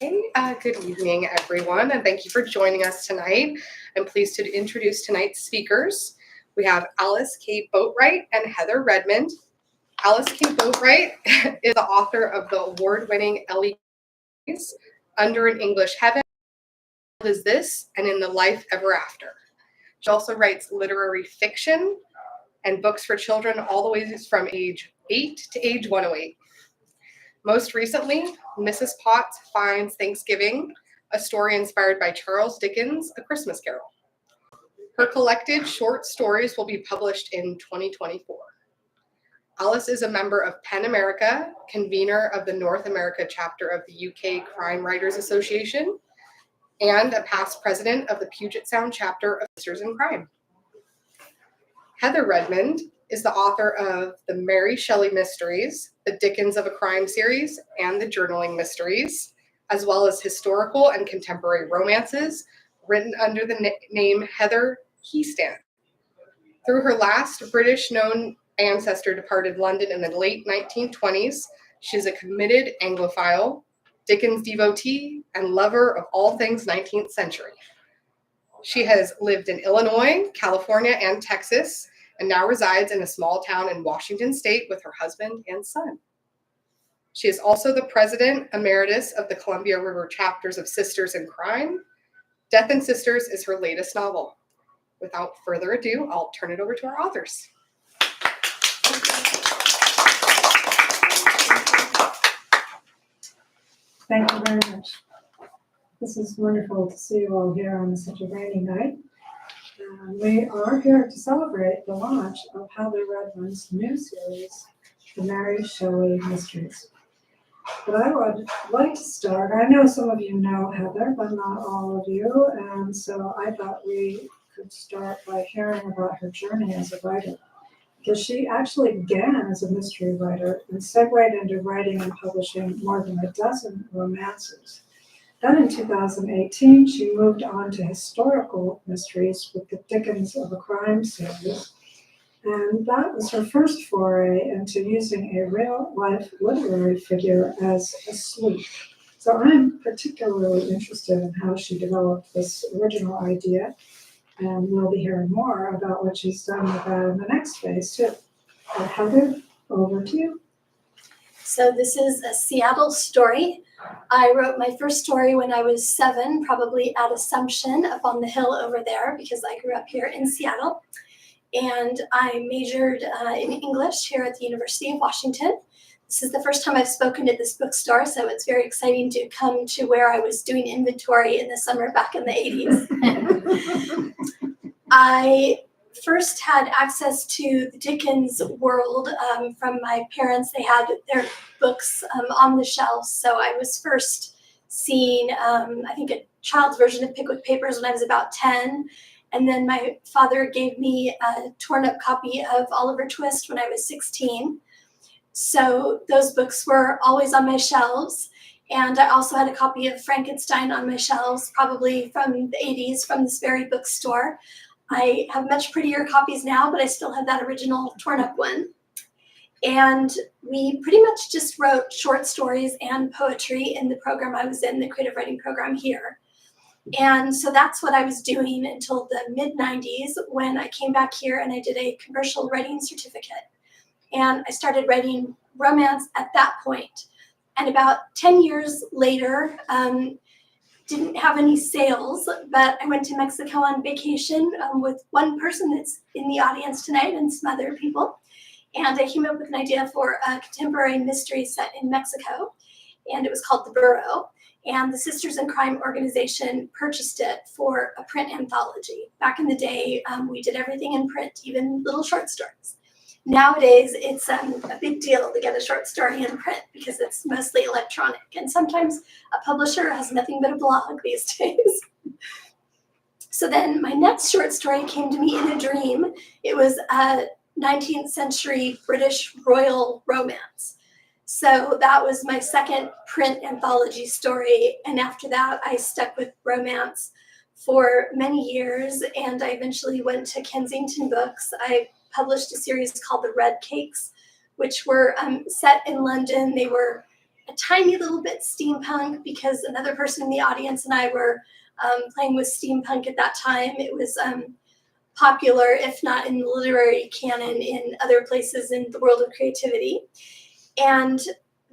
Good evening, everyone, and thank you for joining us tonight. I'm pleased to introduce tonight's speakers. We have Alice K. Boatright and Heather Redmond. Alice K. Boatright is the author of the award-winning Ellie Under an English Heaven, Is This, and In the Life Ever After. She also writes literary fiction and books for children all the way from age 8 to age 108. Most recently, Mrs. Potts Finds Thanksgiving, a story inspired by Charles Dickens' A Christmas Carol. Her collected short stories will be published in 2024. Alice is a member of PEN America, convener of the North America chapter of the UK Crime Writers Association, and a past president of the Puget Sound chapter of Sisters in Crime. Heather Redmond is the author of the Mary Shelley Mysteries, the Dickens of a Crime series, and the Journaling Mysteries, as well as historical and contemporary romances written under the name Heather Keystan. Through her last British known ancestor departed London in the late 1920s, she is a committed Anglophile, Dickens devotee, and lover of all things 19th century. She has lived in Illinois, California, and Texas, and now resides in a small town in Washington State with her husband and son. She is also the president emeritus of the Columbia River chapters of Sisters in Crime. Death and Sisters is her latest novel. Without further ado, I'll turn it over to our authors. Thank you very much. This is wonderful to see you all here on such a rainy night. We are here to celebrate the launch of Heather Redmond's new series, The Mary Shelley Mysteries. But I would like to start, I know some of you know Heather, but not all of you, and so I thought we could start by hearing about her journey as a writer. Because she actually began as a mystery writer and segued into writing and publishing more than a dozen romances. Then in 2018, she moved on to historical mysteries with the Dickens of a Crime series. And that was her first foray into using a real-life literary figure as a sleuth. So I'm particularly interested in how she developed this original idea, and we'll be hearing more about what she's done with that in the next phase, too. Heather, over to you. So this is a Seattle story. I wrote my first story when I was 7, probably at Assumption up on the hill over there, because I grew up here in Seattle. And I majored in English here at the University of Washington. This is the first time I've spoken at this bookstore, so it's very exciting to come to where I was doing inventory in the summer back in the 80s. I first had access to the Dickens world from my parents. They had their books on the shelves, so I was first seeing, I think, a child's version of Pickwick Papers when I was about 10. And then my father gave me a torn-up copy of Oliver Twist when I was 16. So those books were always on my shelves. And I also had a copy of Frankenstein on my shelves, probably from the 80s, from this very bookstore. I have much prettier copies now, but I still have that original torn-up one. And we pretty much just wrote short stories and poetry in the program I was in, the creative writing program here. And so that's what I was doing until the mid-90s when I came back here and I did a commercial writing certificate. And I started writing romance at that point. And about 10 years later, didn't have any sales, but I went to Mexico on vacation with one person that's in the audience tonight and some other people. And I came up with an idea for a contemporary mystery set in Mexico. And it was called The Burrow. And the Sisters in Crime organization purchased it for a print anthology. Back in the day, we did everything in print, even little short stories. Nowadays, it's a big deal to get a short story in print because it's mostly electronic. And sometimes a publisher has nothing but a blog these days. So then my next short story came to me in a dream. It was a 19th century British royal romance. So that was my second print anthology story. And after that, I stuck with romance for many years. And I eventually went to Kensington Books. I published a series called The Red Cakes, which were set in London. They were a tiny little bit steampunk because another person in the audience and I were playing with steampunk at that time. It was popular, if not in the literary canon, in other places in the world of creativity. And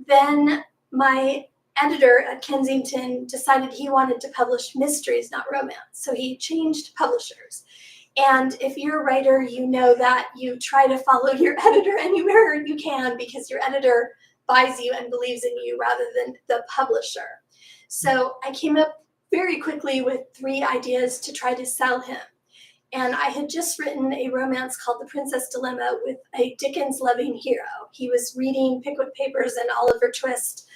then my editor at Kensington decided he wanted to publish mysteries, not romance. So he changed publishers. And if you're a writer, you know that you try to follow your editor anywhere you can because your editor buys you and believes in you rather than the publisher. So I came up very quickly with 3 ideas to try to sell him. And I had just written a romance called The Princess Dilemma with a Dickens-loving hero. He was reading Pickwick Papers and Oliver Twist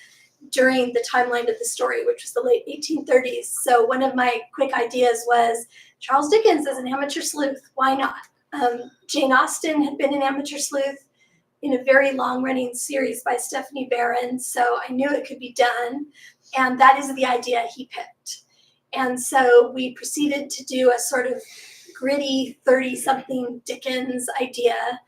during the timeline of the story, which was the late 1830s. So one of my quick ideas was Charles Dickens as an amateur sleuth. Why not? Jane Austen had been an amateur sleuth in a very long-running series by Stephanie Barron, so I knew it could be done. And that is the idea he picked. And so we proceeded to do a sort of gritty 30-something Dickens idea.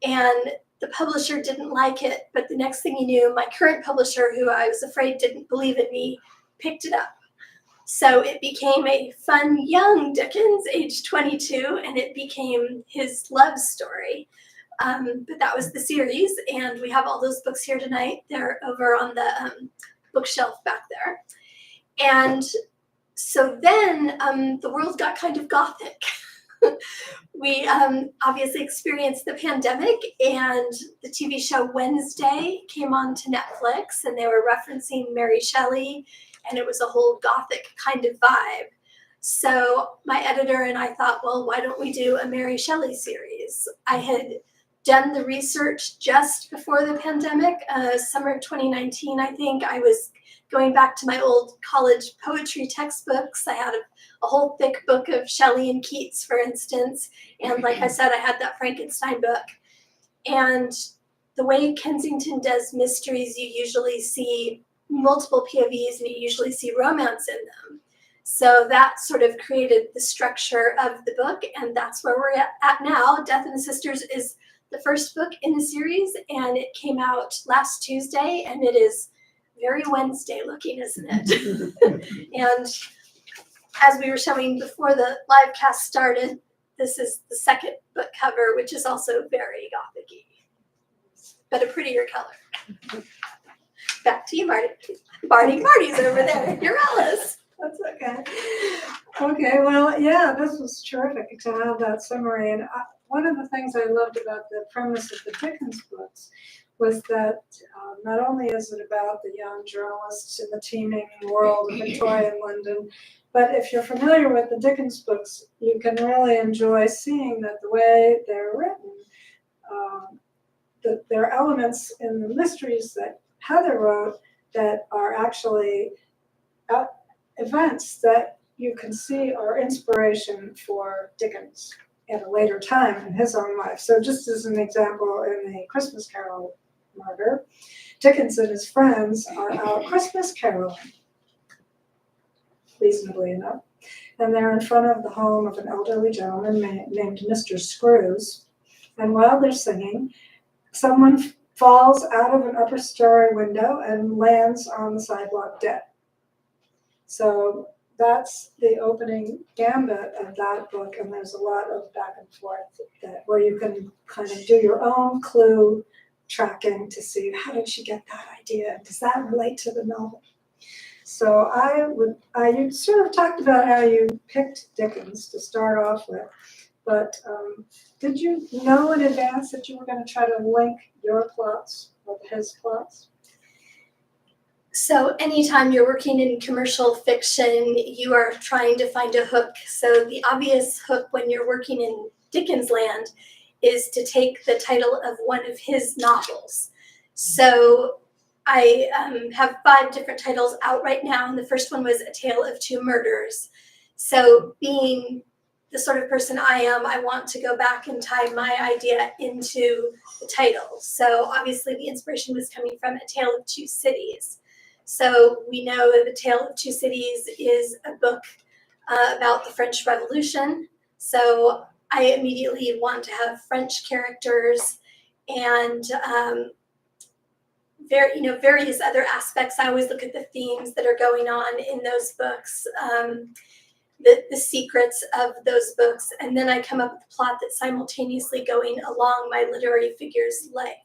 And the publisher didn't like it, but the next thing you knew, my current publisher, who I was afraid didn't believe in me, picked it up. So it became a fun young Dickens, age 22, and it became his love story. But that was the series, and we have all those books here tonight. They're over on the bookshelf back there. And so then the world got kind of gothic. We obviously experienced the pandemic, and the TV show Wednesday came on to Netflix, and they were referencing Mary Shelley, and it was a whole gothic kind of vibe. So my editor and I thought, well, why don't we do a Mary Shelley series? I had done the research just before the pandemic, summer of 2019, I think. I was going back to my old college poetry textbooks. I had a whole thick book of Shelley and Keats, for instance. And like I said, I had that Frankenstein book. And the way Kensington does mysteries, you usually see multiple POVs and you usually see romance in them. So that sort of created the structure of the book, and that's where we're at now. Death and the Sisters is the first book in the series, and it came out last Tuesday, and it is very Wednesday looking, isn't it? And as we were showing before the live cast started, this is the second book cover, which is also very gothic-y, but a prettier color. Back to you, Marty. Marty's over there. You're Alice. That's okay. Okay, well, yeah, this was terrific to have that summary. And one of the things I loved about the premise of the Dickens books was that not only is it about the young journalists in the teeming world of Victorian London, but if you're familiar with the Dickens books, you can really enjoy seeing that the way they're written, that there are elements in the mysteries that Heather wrote that are actually events that you can see are inspiration for Dickens at a later time in his own life. So just as an example, in the Christmas Carol murder, Dickens and his friends are out Christmas caroling, reasonably enough. And they're in front of the home of an elderly gentleman named Mr. Screws. And while they're singing, someone falls out of an upper story window and lands on the sidewalk dead. So that's the opening gambit of that book, and there's a lot of back and forth where you can kind of do your own clue tracking to see how did she get that idea? Does that relate to the novel? So you sort of talked about how you picked Dickens to start off with, but did you know in advance that you were going to try to link your plots with his plots? So anytime you're working in commercial fiction, you are trying to find a hook. So the obvious hook when you're working in Dickens land is to take the title of one of his novels. So I have 5 different titles out right now, and the first one was A Tale of Two Murders. So being the sort of person I am, I want to go back and tie my idea into the title. So obviously the inspiration was coming from A Tale of Two Cities. So we know that The Tale of Two Cities is a book about the French Revolution. So I immediately want to have French characters and various other aspects. I always look at the themes that are going on in those books, the secrets of those books, and then I come up with a plot that's simultaneously going along my literary figure's life.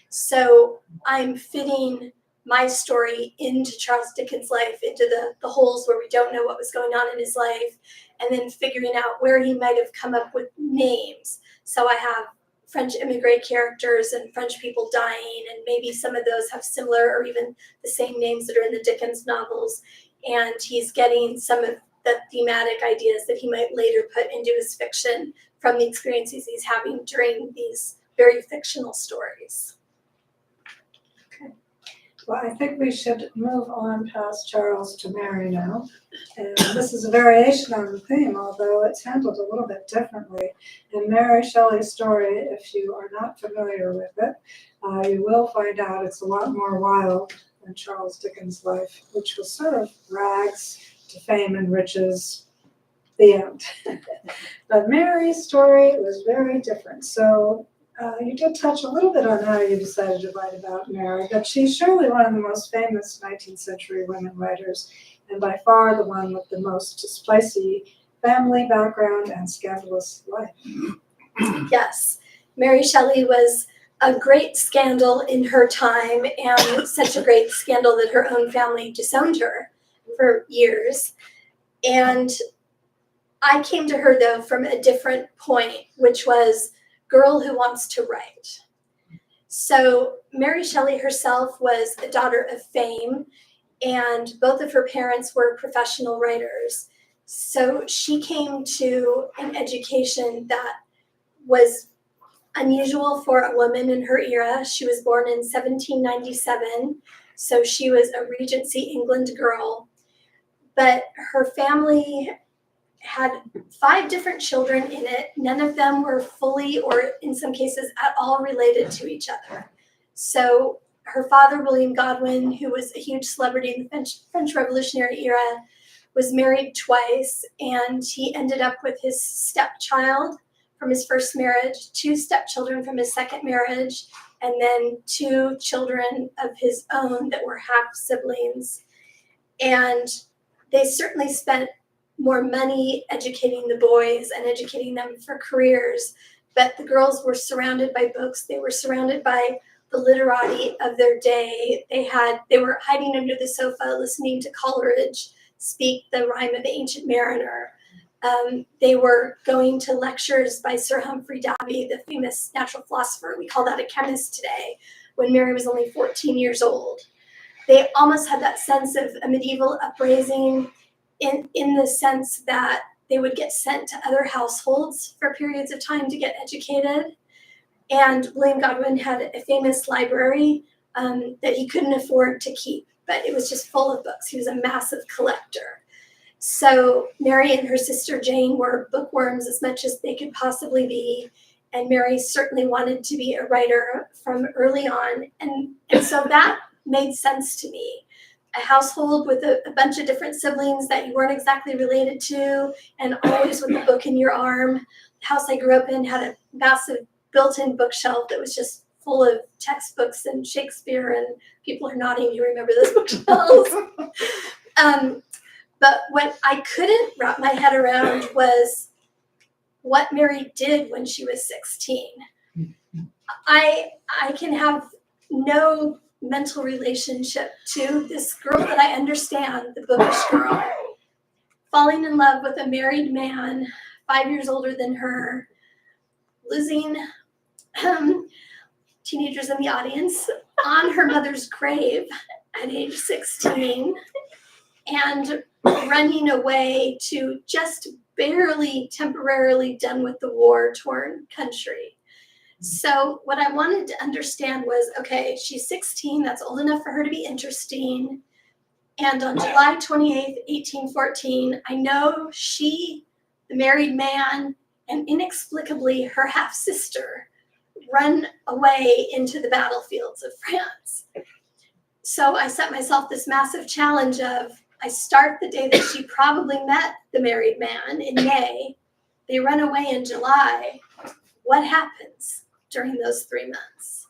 So I'm fitting my story into Charles Dickens' life, into the holes where we don't know what was going on in his life, and then figuring out where he might have come up with names. So I have French immigrant characters and French people dying, and maybe some of those have similar or even the same names that are in the Dickens novels. And he's getting some of the thematic ideas that he might later put into his fiction from the experiences he's having during these very fictional stories. Well, I think we should move on past Charles to Mary now. And this is a variation on the theme, although it's handled a little bit differently. In Mary Shelley's story, if you are not familiar with it, you will find out it's a lot more wild than Charles Dickens' life, which was sort of rags to fame and riches, the end. But Mary's story was very different. So you did touch a little bit on how you decided to write about Mary, but she's surely one of the most famous 19th century women writers, and by far the one with the most spicy family background and scandalous life. Yes, Mary Shelley was a great scandal in her time, and such a great scandal that her own family disowned her for years. And I came to her, though, from a different point, which was girl who wants to write. So Mary Shelley herself was a daughter of fame, and both of her parents were professional writers. So she came to an education that was unusual for a woman in her era. She was born in 1797, so she was a Regency England girl. But her family had 5 different children in it. None of them were fully, or in some cases at all, related to each other. So her father, William Godwin, who was a huge celebrity in the French Revolutionary era, was married twice, and he ended up with his stepchild from his first marriage, 2 stepchildren from his second marriage, and then 2 children of his own that were half siblings. And they certainly spent more money educating the boys and educating them for careers, but the girls were surrounded by books. They were surrounded by the literati of their day. They were hiding under the sofa listening to Coleridge speak the rhyme of the Ancient Mariner. They were going to lectures by Sir Humphrey Davy, the famous natural philosopher. We call that a chemist today, when Mary was only 14 years old. They almost had that sense of a medieval upraising, in the sense that they would get sent to other households for periods of time to get educated. And William Godwin had a famous library that he couldn't afford to keep, but it was just full of books. He was a massive collector. So Mary and her sister Jane were bookworms as much as they could possibly be, and Mary certainly wanted to be a writer from early on. And so that made sense to me. A household with a bunch of different siblings that you weren't exactly related to, and always with a book in your arm. The house I grew up in had a massive built-in bookshelf that was just full of textbooks and Shakespeare, and people are nodding, you remember those bookshelves. But what I couldn't wrap my head around was what Mary did when she was 16. I can have no mental relationship to this girl that I understand, the bookish girl, falling in love with a married man 5 years older than her, losing teenagers in the audience on her mother's grave at age 16, and running away to just barely temporarily done with the war-torn country. So what I wanted to understand was, okay, she's 16, that's old enough for her to be interesting. And on July 28th, 1814, I know she, the married man, and inexplicably her half-sister run away into the battlefields of France. So I set myself this massive challenge of, I start the day that she probably met the married man in May. They run away in July. What happens during those 3 months?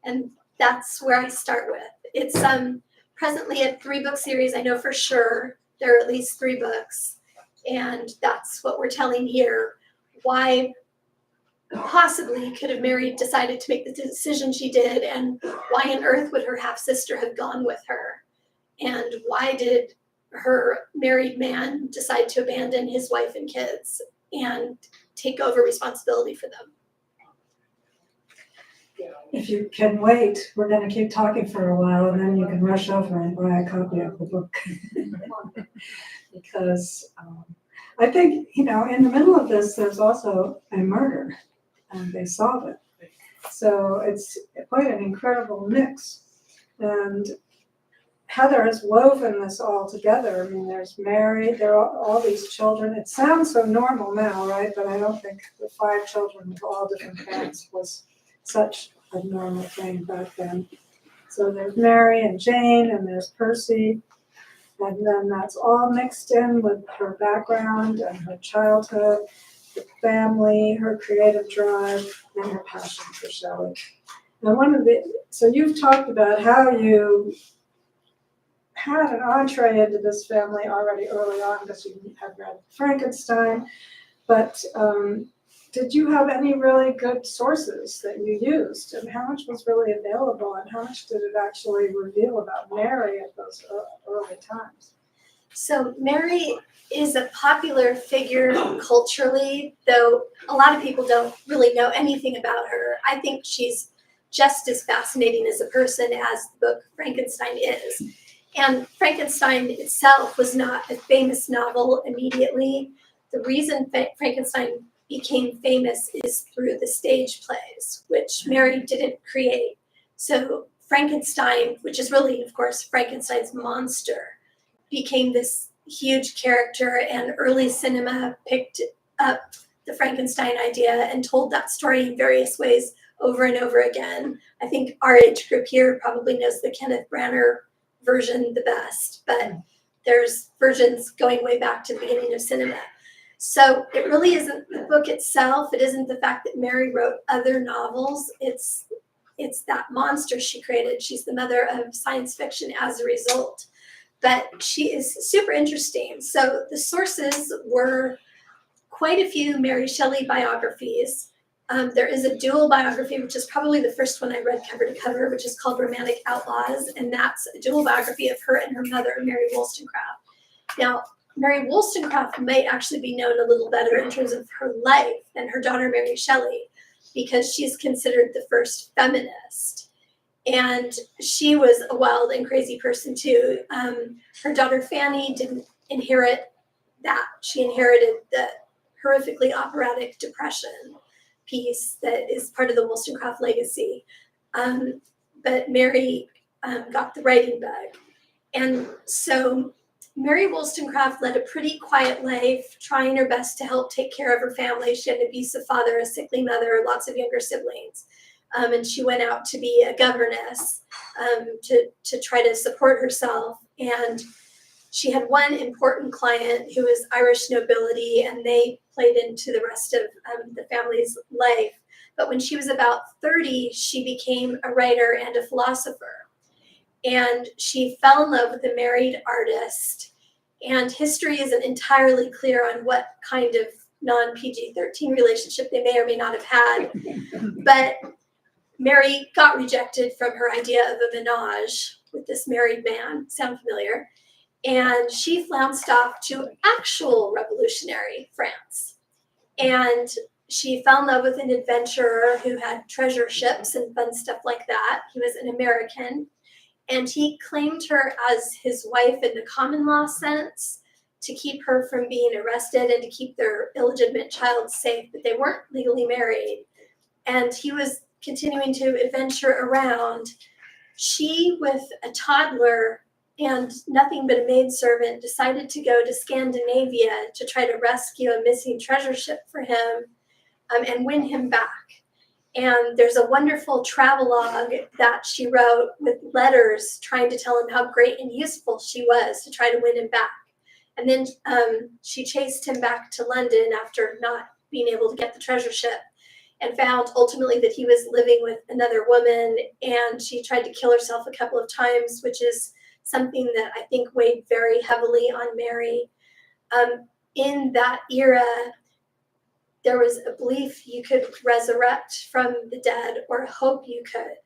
And that's where I start with. It's presently a 3-book series. I know for sure there are at least 3 books, and that's what we're telling here. Why possibly could have Mary decided to make the decision she did, and why on earth would her half-sister have gone with her? And why did her married man decide to abandon his wife and kids and take over responsibility for them? If you can wait, we're gonna keep talking for a while, and then you can rush over and buy a copy of the book. Because I think, in the middle of this, there's also a murder, and they solve it. So it's quite an incredible mix. And Heather has woven this all together. I mean, there's Mary, there are all these children. It sounds so normal now, right? But I don't think the 5 children with all different parents was such a normal thing back then. So there's Mary and Jane, and there's Percy, and then that's all mixed in with her background and her childhood, the family, her creative drive, and her passion for Shelley. And so you've talked about how you had an entree into this family already early on because you had read Frankenstein, but did you have any really good sources that you used, and how much was really available, and how much did it actually reveal about Mary at those early times? So Mary is a popular figure culturally, though a lot of people don't really know anything about her. I think she's just as fascinating as a person as the book Frankenstein is. And Frankenstein itself was not a famous novel immediately. The reason Frankenstein became famous is through the stage plays, which Mary didn't create. So Frankenstein, which is really, of course, Frankenstein's monster, became this huge character, and early cinema picked up the Frankenstein idea and told that story in various ways over and over again. I think our age group here probably knows the Kenneth Branagh version the best, but there's versions going way back to the beginning of cinema. So it really isn't the book itself. It isn't the fact that Mary wrote other novels. It's that monster she created. She's the mother of science fiction as a result. But she is super interesting. So the sources were quite a few Mary Shelley biographies. There is a dual biography, which is probably the first one I read cover to cover, which is called Romantic Outlaws, and that's a dual biography of her and her mother, Mary Wollstonecraft. Now, Mary Wollstonecraft may actually be known a little better in terms of her life than her daughter Mary Shelley, because she's considered the first feminist. And she was a wild and crazy person too. Her daughter Fanny didn't inherit that. She inherited the horrifically operatic Depression piece that is part of the Wollstonecraft legacy. But Mary got the writing bug. And so Mary Wollstonecraft led a pretty quiet life, trying her best to help take care of her family. She had an abusive father, a sickly mother, lots of younger siblings. And she went out to be a governess to try to support herself. And she had one important client who was Irish nobility, and they played into the rest of the family's life. But when she was about 30, she became a writer and a philosopher. And she fell in love with a married artist. And history isn't entirely clear on what kind of non-PG-13 relationship they may or may not have had. But Mary got rejected from her idea of a menage with this married man. Sound familiar? And she flounced off to actual revolutionary France. And she fell in love with an adventurer who had treasure ships and fun stuff like that. He was an American. And he claimed her as his wife in the common law sense to keep her from being arrested and to keep their illegitimate child safe, but they weren't legally married. And he was continuing to adventure around. She, with a toddler and nothing but a maidservant, decided to go to Scandinavia to try to rescue a missing treasure ship for him and win him back. And there's a wonderful travelogue that she wrote with letters trying to tell him how great and useful she was to try to win him back. And then she chased him back to London after not being able to get the treasure ship. and found ultimately that he was living with another woman, and she tried to kill herself a couple of times, which is something that I think weighed very heavily on Mary. In that era, there was a belief you could resurrect from the dead, or hope you could.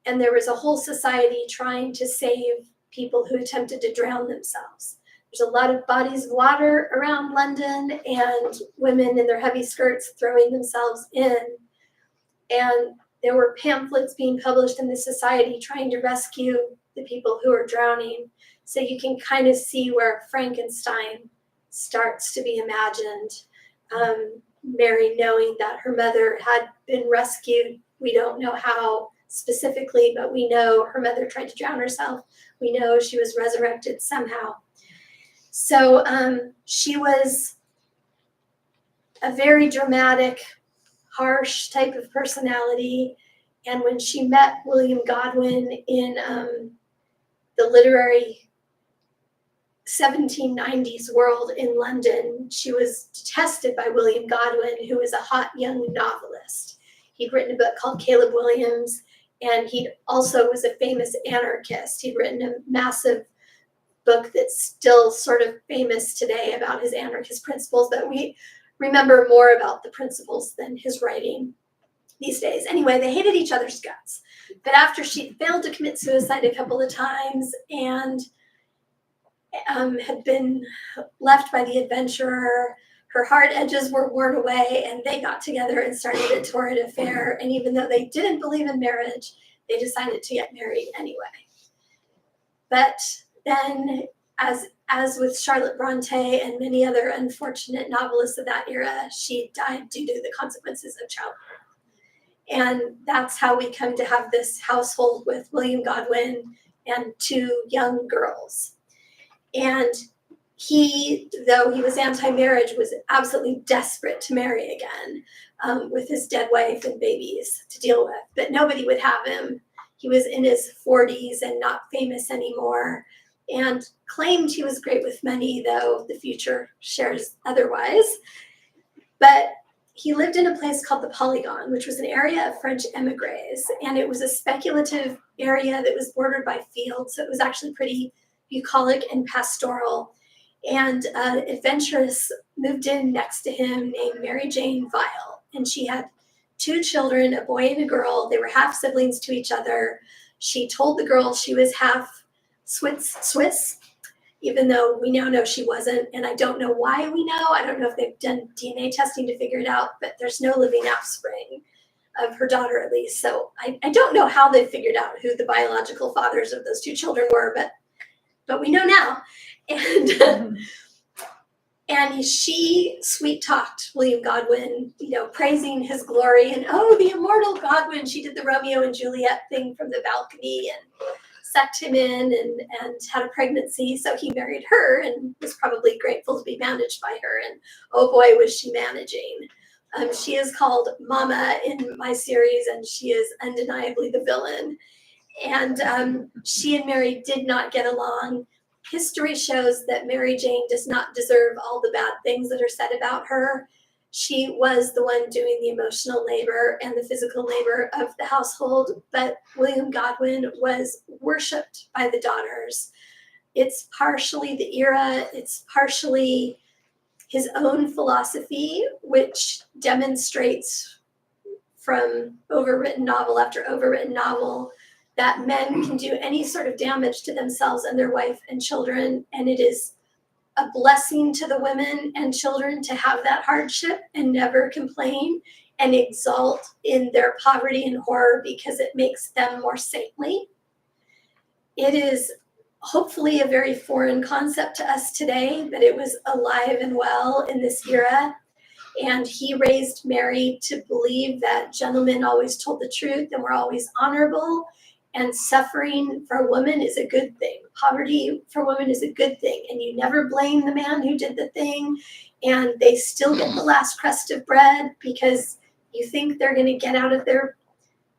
And there was a whole society trying to save people who attempted to drown themselves. There's a lot of bodies of water around London and women in their heavy skirts throwing themselves in. And there were pamphlets being published in the society trying to rescue the people who are drowning. So you can kind of see where Frankenstein starts to be imagined. Mary knowing that her mother had been rescued. We don't know how specifically, but we know her mother tried to drown herself. We know she was resurrected somehow. So she was a very dramatic, harsh type of personality. And when she met William Godwin in the literary 1790s world in London, she was detested by William Godwin, who was a hot young novelist. He'd written a book called Caleb Williams, and he also was a famous anarchist. He'd written a massive book that's still sort of famous today about his anarchist principles, but we remember more about the principles than his writing these days. Anyway, they hated each other's guts. But after she failed to commit suicide a couple of times and had been left by the adventurer, her hard edges were worn away, and they got together and started a torrid affair. And even though they didn't believe in marriage, they decided to get married anyway. But then, as with Charlotte Bronte and many other unfortunate novelists of that era, she died due to the consequences of childbirth. And that's how we come to have this household with William Godwin and two young girls. And he, though he was anti-marriage, was absolutely desperate to marry again, with his dead wife and babies to deal with. But nobody would have him. He was in his 40s and not famous anymore, and claimed he was great with money, though the future shares otherwise. But he lived in a place called the Polygon, which was an area of French emigres, and it was a speculative area that was bordered by fields, so it was actually pretty bucolic and pastoral. And an adventuress moved in next to him named Mary Jane Vile, and she had two children, a boy and a girl. They were half siblings to each other. She told the girl she was half Swiss, even though we now know she wasn't, and I don't know why we know. I don't know if they've done DNA testing to figure it out, but there's no living offspring of her daughter, at least. So I don't know how they figured out who the biological fathers of those two children were, but we know now. And and she sweet-talked William Godwin, praising his glory, and the immortal Godwin. She did the Romeo and Juliet thing from the balcony and sucked him in and had a pregnancy. So he married her and was probably grateful to be managed by her. And oh boy, was she managing. She is called Mama in my series, and she is undeniably the villain. And she and Mary did not get along. History shows that Mary Jane does not deserve all the bad things that are said about her. She was the one doing the emotional labor and the physical labor of the household, but William Godwin was worshipped by the daughters. It's partially the era, it's partially his own philosophy, which demonstrates from overwritten novel after overwritten novel that men can do any sort of damage to themselves and their wife and children, and it is a blessing to the women and children to have that hardship and never complain and exult in their poverty and horror because it makes them more saintly. It is hopefully a very foreign concept to us today, but it was alive and well in this era. And he raised Mary to believe that gentlemen always told the truth and were always honorable. And suffering for a woman is a good thing. Poverty for women is a good thing. And you never blame the man who did the thing. And they still get the last crust of bread because you think they're going to get out of their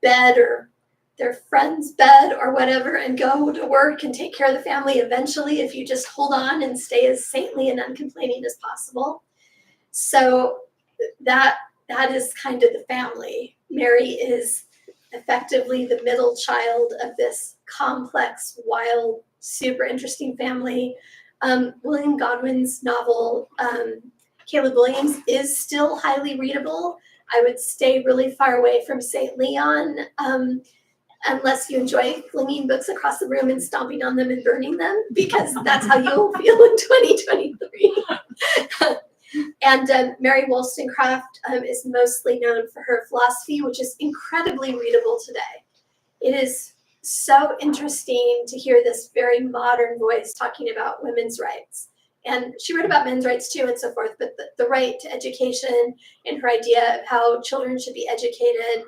bed or their friend's bed or whatever and go to work and take care of the family eventually if you just hold on and stay as saintly and uncomplaining as possible. So that that is kind of the family. Mary is effectively the middle child of this complex, wild, super interesting family. William Godwin's novel, Caleb Williams, is still highly readable. I would stay really far away from St. Leon, unless you enjoy flinging books across the room and stomping on them and burning them, because that's how you'll feel in 2023. And Mary Wollstonecraft is mostly known for her philosophy, which is incredibly readable today. It is so interesting to hear this very modern voice talking about women's rights. And she wrote about men's rights too and so forth, but the right to education and her idea of how children should be educated.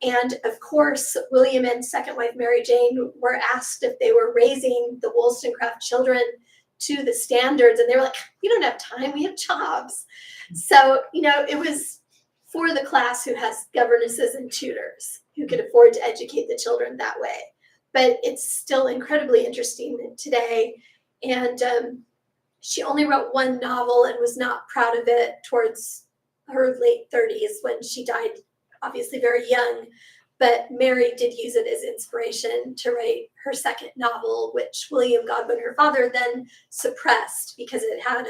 And of course, William and second wife Mary Jane were asked if they were raising the Wollstonecraft children to the standards. And they were like, we don't have time, we have jobs. So, it was for the class who has governesses and tutors who could afford to educate the children that way. But it's still incredibly interesting today. And she only wrote one novel and was not proud of it towards her late 30s when she died, obviously very young. But Mary did use it as inspiration to write her second novel, which William Godwin, her father, then suppressed because it had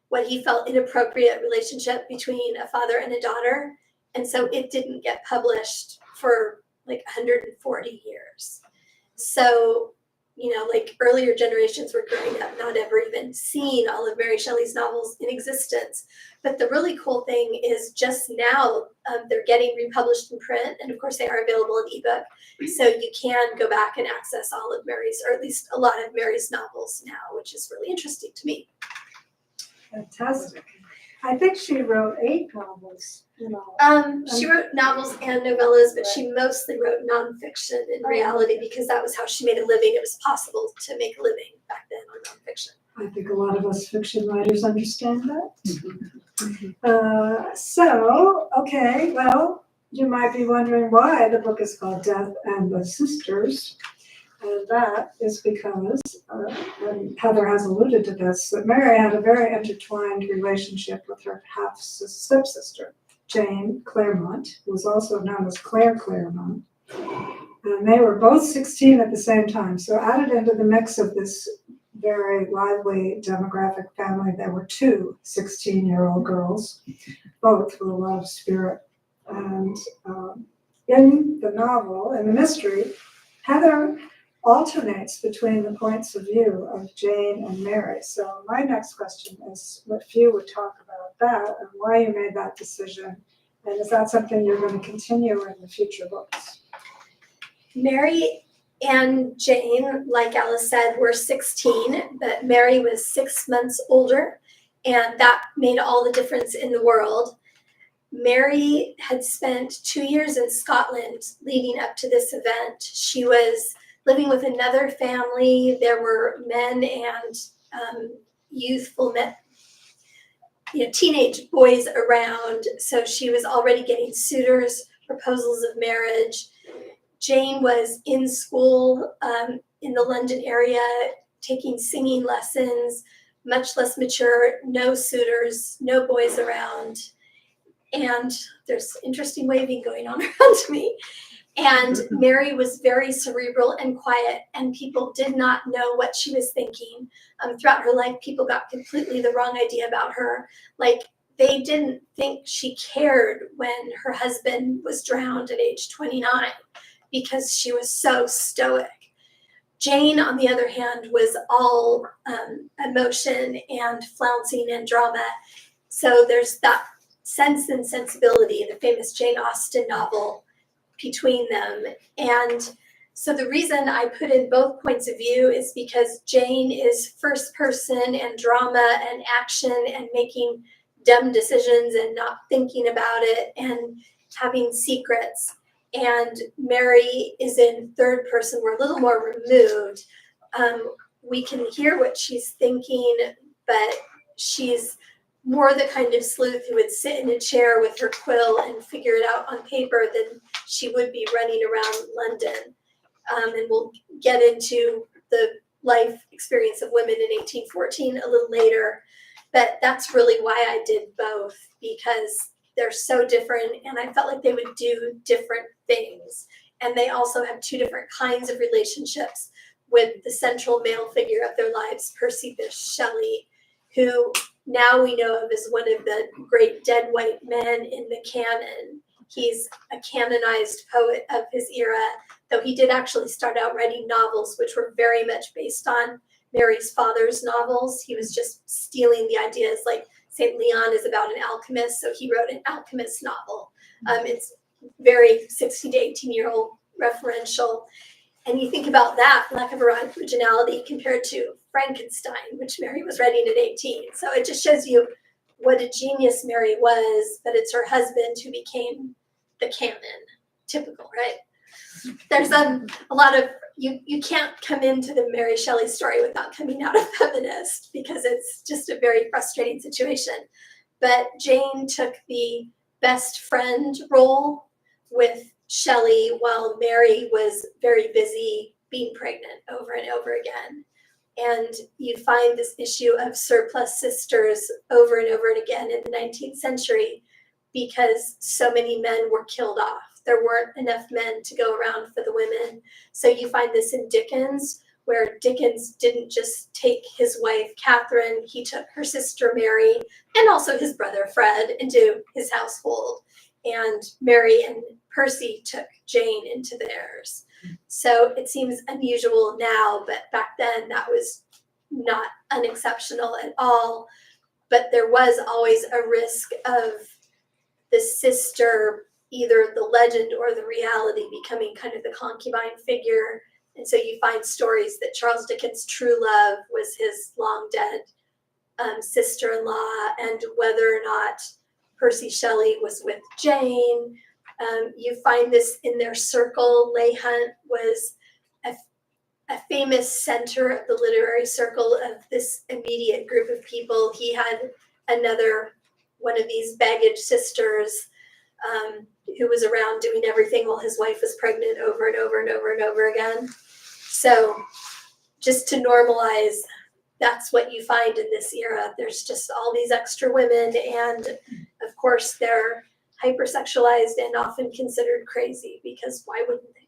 what he felt inappropriate relationship between a father and a daughter. And so it didn't get published for like 140 years. So, like earlier generations were growing up, not ever even seeing all of Mary Shelley's novels in existence. But the really cool thing is just now they're getting republished in print. And of course they are available in ebook. So you can go back and access all of Mary's, or at least a lot of Mary's novels now, which is really interesting to me. Fantastic. I think she wrote 8 novels. She wrote novels and novellas, but she mostly wrote nonfiction in reality because that was how she made a living. It was possible to make a living back then on nonfiction. I think a lot of us fiction writers understand that. Okay, well, you might be wondering why the book is called Death and the Sisters. And that is because, and Heather has alluded to this, that Mary had a very intertwined relationship with her half-stepsister, Jane Clairmont, who was also known as Claire Clairmont. And they were both 16 at the same time. So added into the mix of this very lively demographic family, there were 2 16-year-old girls, both with a lot of spirit. And in the novel, in the mystery, Heather alternates between the points of view of Jane and Mary. So my next question is if you would talk about that and why you made that decision, and is that something you're going to continue in the future books? Mary and Jane, like Alice said, were 16, but Mary was 6 months older, and that made all the difference in the world. Mary had spent 2 years in Scotland leading up to this event. She was living with another family. There were men and youthful men, teenage boys around. So she was already getting suitors, proposals of marriage. Jane was in school in the London area, taking singing lessons, much less mature, no suitors, no boys around. And there's interesting waving going on around me. And Mary was very cerebral and quiet, and people did not know what she was thinking. Throughout her life, people got completely the wrong idea about her. Like, they didn't think she cared when her husband was drowned at age 29 because she was so stoic. Jane, on the other hand, was all emotion and flouncing and drama. So there's that Sense and Sensibility, the famous Jane Austen novel, between them. And so the reason I put in both points of view is because Jane is first person and drama and action and making dumb decisions and not thinking about it and having secrets. And Mary is in third person. We're a little more removed. We can hear what she's thinking, but she's more the kind of sleuth who would sit in a chair with her quill and figure it out on paper than she would be running around London. And we'll get into the life experience of women in 1814 a little later. But that's really why I did both, because they're so different, and I felt like they would do different things. And they also have two different kinds of relationships with the central male figure of their lives, Percy Bysshe Shelley, who now we know of as one of the great dead white men in the canon. He's a canonized poet of his era, though he did actually start out writing novels, which were very much based on Mary's father's novels. He was just stealing the ideas, like St. Leon is about an alchemist, so he wrote an alchemist novel. It's very 16 to 18-year-old referential. And you think about that lack of originality compared to Frankenstein, which Mary was writing at 18. So it just shows you what a genius Mary was, but it's her husband who became the canon. Typical, right? There's a lot of, you can't come into the Mary Shelley story without coming out a feminist, because it's just a very frustrating situation. But Jane took the best friend role with Shelley while Mary was very busy being pregnant over and over again. And you find this issue of surplus sisters over and over and again in the 19th century because so many men were killed off. There weren't enough men to go around for the women. So you find this in Dickens, where Dickens didn't just take his wife, Catherine, he took her sister, Mary, and also his brother, Fred, into his household. And Mary and Percy took Jane into theirs. So it seems unusual now, but back then that was not unexceptional at all. But there was always a risk of the sister, either the legend or the reality, becoming kind of the concubine figure. And so you find stories that Charles Dickens' true love was his long dead sister-in-law, and whether or not Percy Shelley was with Jane. You find this in their circle. Leigh Hunt was a famous center of the literary circle of this immediate group of people. He had another one of these baggage sisters who was around doing everything while his wife was pregnant over and over and over and over again. So just to normalize, that's what you find in this era. There's just all these extra women, and of course they're hypersexualized and often considered crazy, because why wouldn't they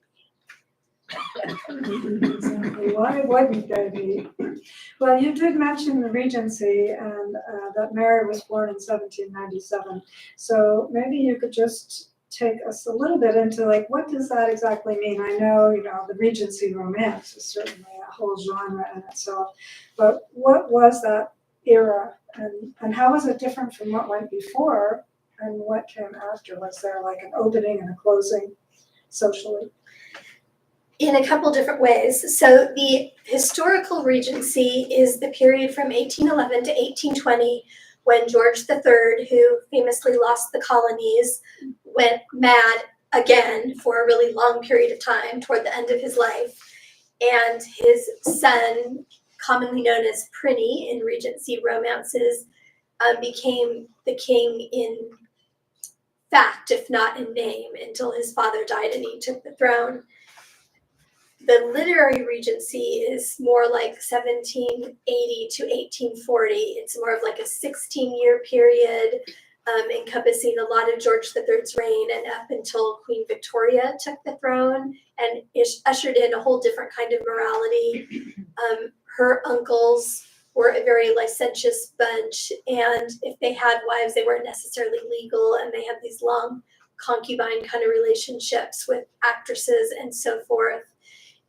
Exactly. Why wouldn't they be? Well, you did mention the Regency and that Mary was born in 1797. So maybe you could just take us a little bit into, like, what does that exactly mean? I know, the Regency romance is certainly a whole genre in itself, but what was that era, and how was it different from what went before and what came after? Was there like an opening and a closing socially? In a couple different ways. So the historical Regency is the period from 1811 to 1820, when George III, who famously lost the colonies, went mad again for a really long period of time toward the end of his life. And his son, commonly known as Prinny in Regency romances, became the king in fact, if not in name, until his father died and he took the throne. The literary Regency is more like 1780 to 1840. It's more of like a 16-year period, encompassing a lot of George III's reign and up until Queen Victoria took the throne and ushered in a whole different kind of morality. Her uncles were a very licentious bunch, and if they had wives, they weren't necessarily legal, and they had these long concubine kind of relationships with actresses and so forth.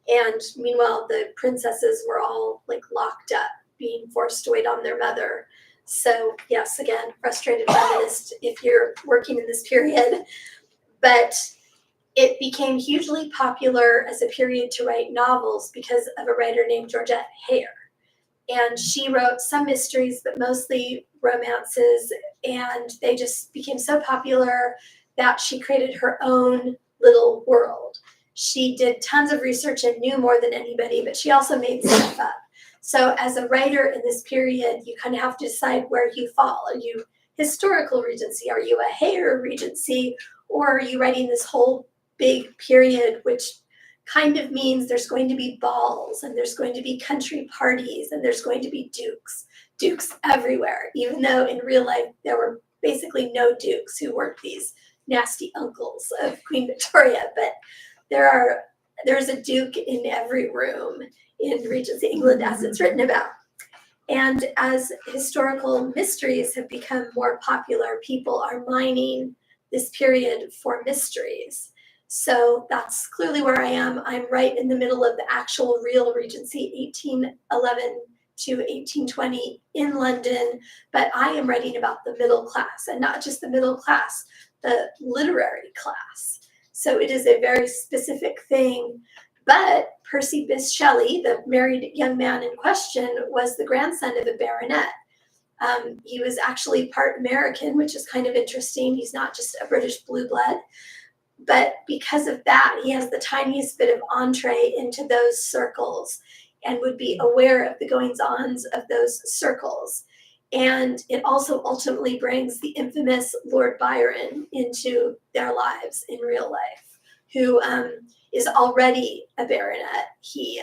And meanwhile, the princesses were all like locked up, being forced to wait on their mother. So yes, again, frustrated feminist if you're working in this period. But it became hugely popular as a period to write novels because of a writer named Georgette Hare. And she wrote some mysteries, but mostly romances. And they just became so popular that she created her own little world. She did tons of research and knew more than anybody, but she also made stuff up. So as a writer in this period, you kind of have to decide where you fall. Are you historical Regency? Are you a Hare Regency? Or are you writing this whole big period, which kind of means there's going to be balls, and there's going to be country parties, and there's going to be dukes everywhere, even though in real life there were basically no dukes who weren't these nasty uncles of Queen Victoria, but there's a duke in every room in Regency England, as it's written about. And as historical mysteries have become more popular, people are mining this period for mysteries. So that's clearly where I am. I'm right in the middle of the actual real Regency, 1811 to 1820 in London, but I am writing about the middle class, and not just the middle class, the literary class. So it is a very specific thing. But Percy Bysshe Shelley, the married young man in question, was the grandson of a baronet. He was actually part American, which is kind of interesting. He's not just a British blue blood. But because of that, he has the tiniest bit of entree into those circles and would be aware of the goings-ons of those circles. And it also ultimately brings the infamous Lord Byron into their lives in real life, who is already a baronet. He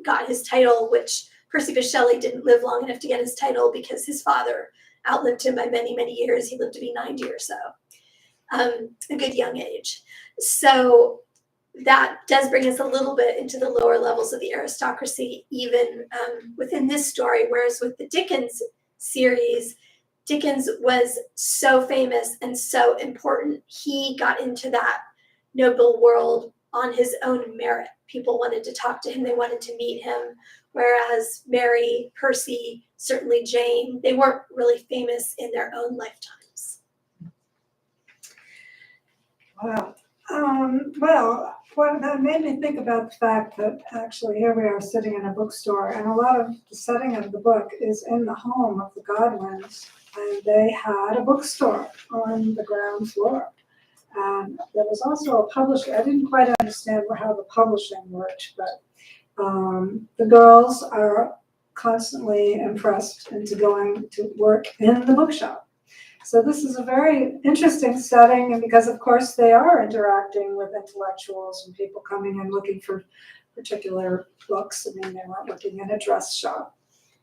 got his title, which Percy Bysshe Shelley didn't live long enough to get his title because his father outlived him by many, many years. He lived to be 90 or so, a good young age. So that does bring us a little bit into the lower levels of the aristocracy, even within this story, whereas with the Dickens series, Dickens was so famous and so important. He got into that noble world on his own merit. People wanted to talk to him, they wanted to meet him, whereas Mary, Percy, certainly Jane, they weren't really famous in their own lifetimes. Wow. Well, that made me think about the fact that actually here we are sitting in a bookstore, and a lot of the setting of the book is in the home of the Godwins, and they had a bookstore on the ground floor. And there was also a publisher. I didn't quite understand how the publishing worked, but the girls are constantly impressed into going to work in the bookshop. So this is a very interesting setting, and because of course they are interacting with intellectuals and people coming in looking for particular books. I mean, they weren't looking in a dress shop,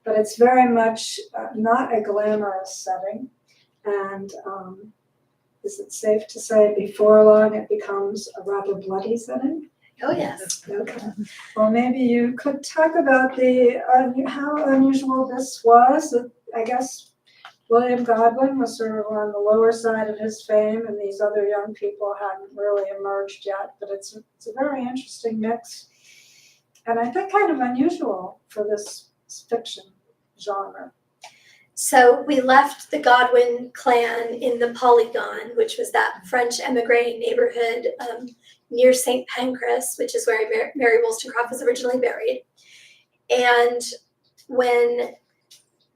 but it's very much not a glamorous setting. And is it safe to say before long it becomes a rather bloody setting? Oh, yes. Okay. Well, maybe you could talk about how unusual this was. I guess William Godwin was sort of on the lower side of his fame, and these other young people hadn't really emerged yet. But it's a very interesting mix, and I think kind of unusual for this fiction genre. So we left the Godwin clan in the Polygon, which was that French emigre neighborhood near St. Pancras, which is where Mary Wollstonecraft was originally buried. And when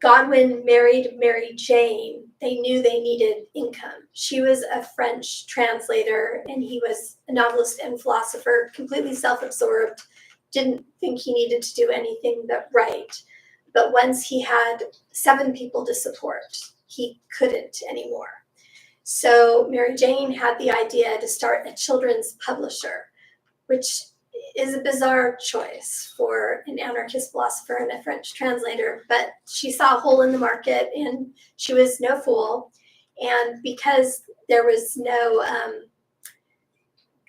Godwin married Mary Jane, they knew they needed income. She was a French translator, and he was a novelist and philosopher, completely self-absorbed, didn't think he needed to do anything but write. But once he had 7 people to support, he couldn't anymore. So Mary Jane had the idea to start a children's publisher, which is a bizarre choice for an anarchist philosopher and a French translator, but she saw a hole in the market and she was no fool. And because there was no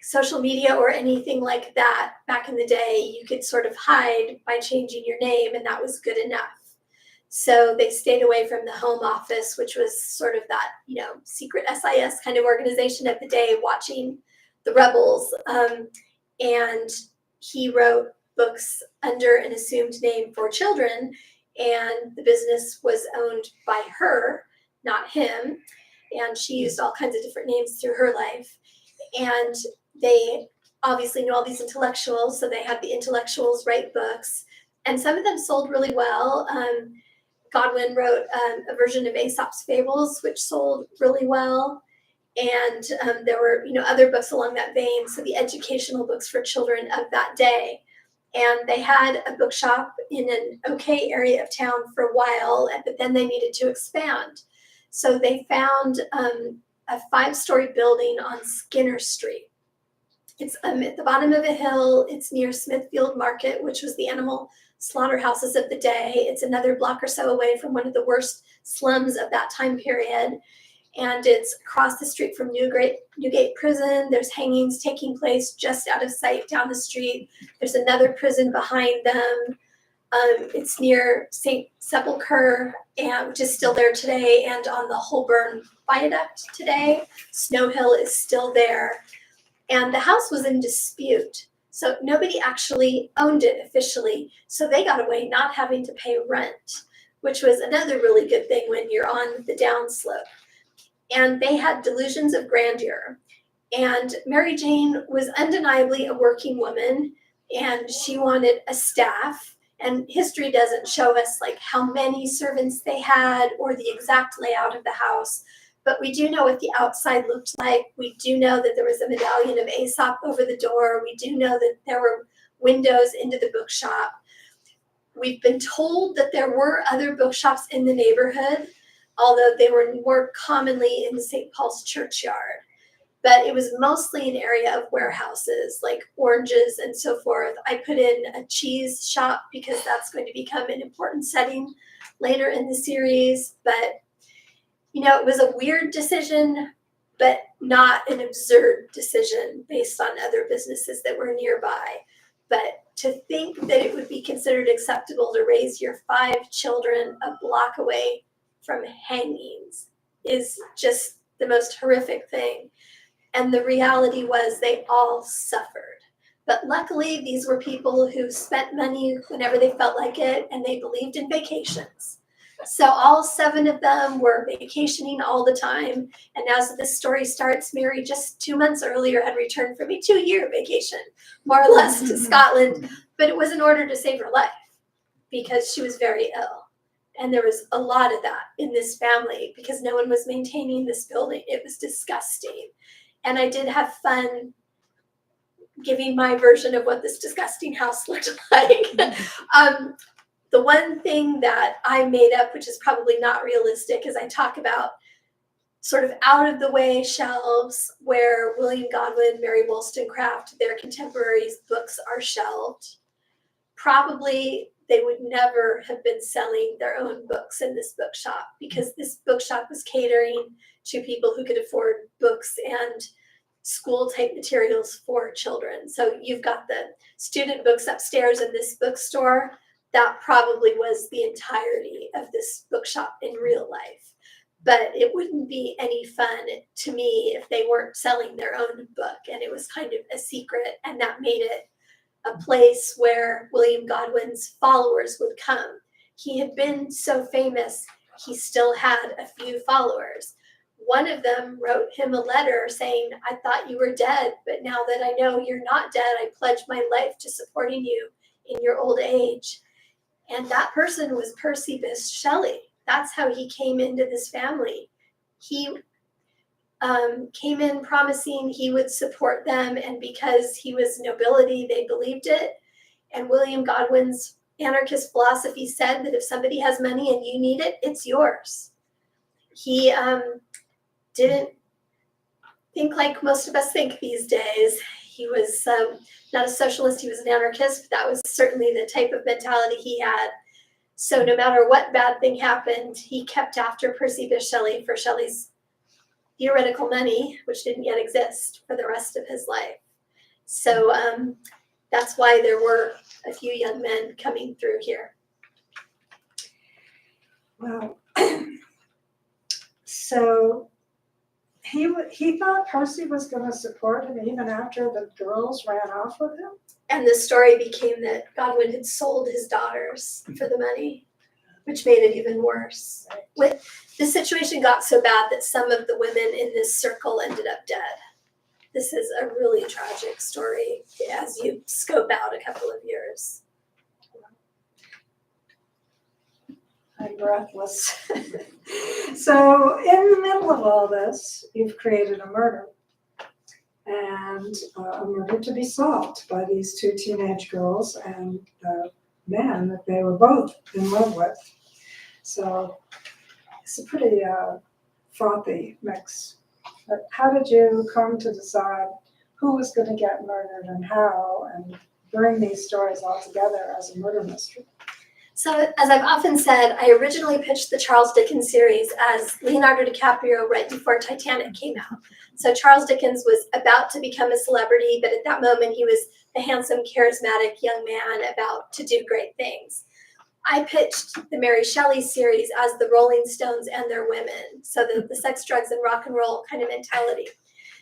social media or anything like that back in the day, you could sort of hide by changing your name, and that was good enough. So they stayed away from the Home Office, which was sort of that, secret SIS kind of organization of the day, watching the rebels. And he wrote books under an assumed name for children, and the business was owned by her, not him. And she used all kinds of different names through her life. And they obviously knew all these intellectuals, so they had the intellectuals write books, and some of them sold really well. Godwin wrote a version of Aesop's Fables, which sold really well. And there were, other books along that vein, so the educational books for children of that day. And they had a bookshop in an okay area of town for a while, but then they needed to expand. So they found a 5-story building on Skinner Street. It's at the bottom of a hill. It's near Smithfield Market, which was the animal slaughterhouses of the day. It's another block or so away from one of the worst slums of that time period. And it's across the street from Newgate Prison. There's hangings taking place just out of sight down the street. There's another prison behind them. It's near St. Sepulchre, which is still there today, and on the Holborn Viaduct today. Snow Hill is still there. And the house was in dispute. So nobody actually owned it officially. So they got away not having to pay rent, which was another really good thing when you're on the downslope. And they had delusions of grandeur. And Mary Jane was undeniably a working woman, and she wanted a staff. And history doesn't show us like how many servants they had or the exact layout of the house, but we do know what the outside looked like. We do know that there was a medallion of Aesop over the door. We do know that there were windows into the bookshop. We've been told that there were other bookshops in the neighborhood, although they were more commonly in St. Paul's churchyard. But it was mostly an area of warehouses, like oranges and so forth. I put in a cheese shop because that's going to become an important setting later in the series. But, you know, it was a weird decision, but not an absurd decision based on other businesses that were nearby. But to think that it would be considered acceptable to raise your 5 children a block away from hangings is just the most horrific thing. And the reality was they all suffered. But luckily, these were people who spent money whenever they felt like it, and they believed in vacations. So all 7 of them were vacationing all the time. And as this story starts, Mary just 2 months earlier had returned from a 2-year vacation, more or less, to Scotland. But it was in order to save her life because she was very ill. And there was a lot of that in this family because no one was maintaining this building. It was disgusting. And I did have fun giving my version of what this disgusting house looked like. The one thing that I made up, which is probably not realistic, is I talk about sort of out of the way shelves where William Godwin, Mary Wollstonecraft, their contemporaries' books are shelved. Probably they would never have been selling their own books in this bookshop because this bookshop was catering to people who could afford books and school type materials for children. So you've got the student books upstairs in this bookstore. That probably was the entirety of this bookshop in real life. But it wouldn't be any fun to me if they weren't selling their own book. And it was kind of a secret, and that made it a place where William Godwin's followers would come. He had been so famous, he still had a few followers. One of them wrote him a letter saying, "I thought you were dead, but now that I know you're not dead, I pledge my life to supporting you in your old age." And that person was Percy Bysshe Shelley. That's how he came into this family. He came in promising he would support them, and because he was nobility, they believed it. And William Godwin's anarchist philosophy said that if somebody has money and you need it, it's yours. He didn't think like most of us think these days. He was not a socialist, he was an anarchist, but that was certainly the type of mentality he had. So no matter what bad thing happened, he kept after Percy Bysshe Shelley for Shelley's theoretical money, which didn't yet exist, for the rest of his life. So that's why there were a few young men coming through here. Wow. So he thought Percy was going to support him even after the girls ran off with him? And the story became that Godwin had sold his daughters for the money, which made it even worse. The situation got so bad that some of the women in this circle ended up dead. This is a really tragic story as you scope out a couple of years. I'm breathless. So in the middle of all this, you've created a murder. And a murder to be solved by these 2 teenage girls and the man that they were both in love with. So it's a pretty frothy mix. But how did you come to decide who was going to get murdered and how, and bring these stories all together as a murder mystery. So, as I've often said, I originally pitched the Charles Dickens series as Leonardo DiCaprio right before Titanic came out. So Charles Dickens was about to become a celebrity, but at that moment he was the handsome, charismatic young man about to do great things. I pitched the Mary Shelley series as the Rolling Stones and their women, so the sex, drugs, and rock and roll kind of mentality.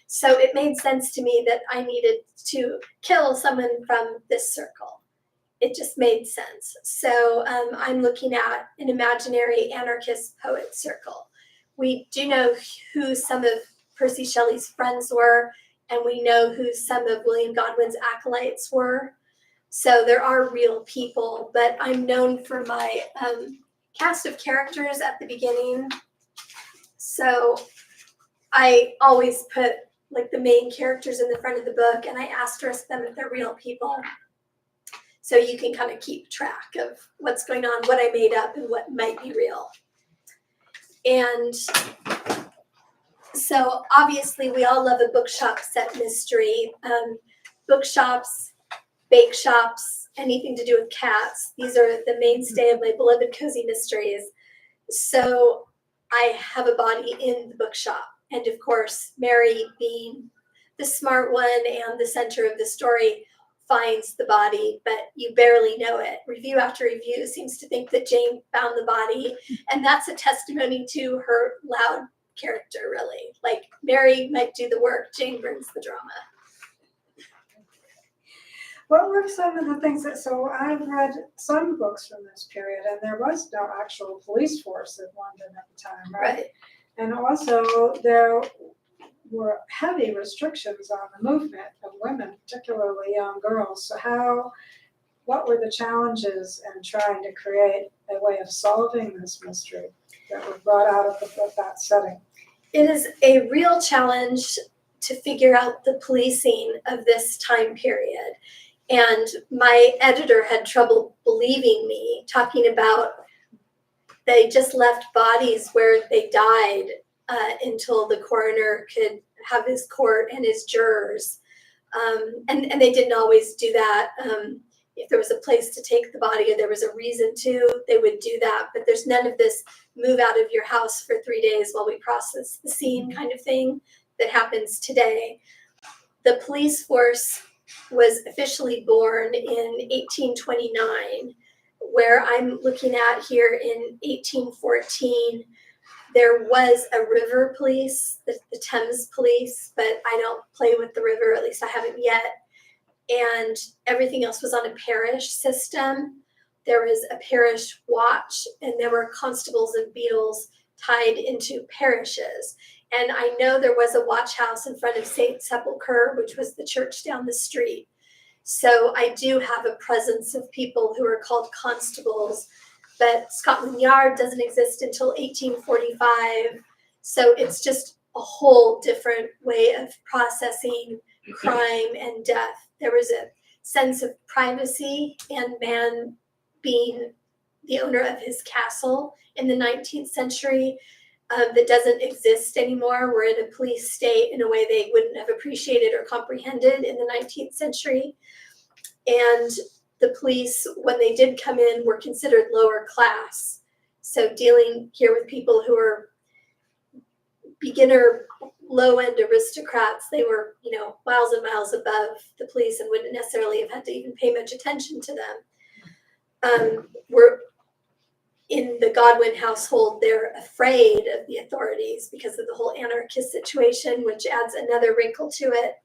So it made sense to me that I needed to kill someone from this circle. It just made sense. So I'm looking at an imaginary anarchist poet circle. We do know who some of Percy Shelley's friends were, and we know who some of William Godwin's acolytes were. So there are real people, but I'm known for my cast of characters at the beginning. So I always put like the main characters in the front of the book, and I asterisk them if they're real people. So you can kind of keep track of what's going on, what I made up, and what might be real. And so obviously we all love a bookshop set mystery. Bookshops, bake shops, anything to do with cats. These are the mainstay of my beloved cozy mysteries. So I have a body in the bookshop. And of course, Mary, being the smart one and the center of the story, finds the body, but you barely know it. Review after review seems to think that Jane found the body. And that's a testimony to her loud character, really. Like, Mary might do the work, Jane brings the drama. What were some of the things that, so I've read some books from this period, and there was no actual police force in London at the time, right? Right. And also there were heavy restrictions on the movement of women, particularly young girls. So what were the challenges in trying to create a way of solving this mystery that were brought out of that setting? It is a real challenge to figure out the policing of this time period. And my editor had trouble believing me, talking about they just left bodies where they died until the coroner could have his court and his jurors. And they didn't always do that. If there was a place to take the body or there was a reason to, they would do that. But there's none of this move out of your house for 3 days while we process the scene kind of thing that happens today. The police force was officially born in 1829, where I'm looking at here in 1814. There was a river police, the Thames police, but I don't play with the river, at least I haven't yet. And everything else was on a parish system. There was a parish watch, and there were constables and beadles tied into parishes. And I know there was a watch house in front of St. Sepulchre, which was the church down the street. So I do have a presence of people who are called constables, but Scotland Yard doesn't exist until 1845. So it's just a whole different way of processing crime and death. There was a sense of privacy and man being the owner of his castle in the 19th century. That doesn't exist anymore. We're in a police state in a way they wouldn't have appreciated or comprehended in the 19th century. And the police, when they did come in, were considered lower class. So dealing here with people who are beginner, low-end aristocrats, they were, miles and miles above the police and wouldn't necessarily have had to even pay much attention to them. We're in the Godwin household, they're afraid of the authorities because of the whole anarchist situation, which adds another wrinkle to it.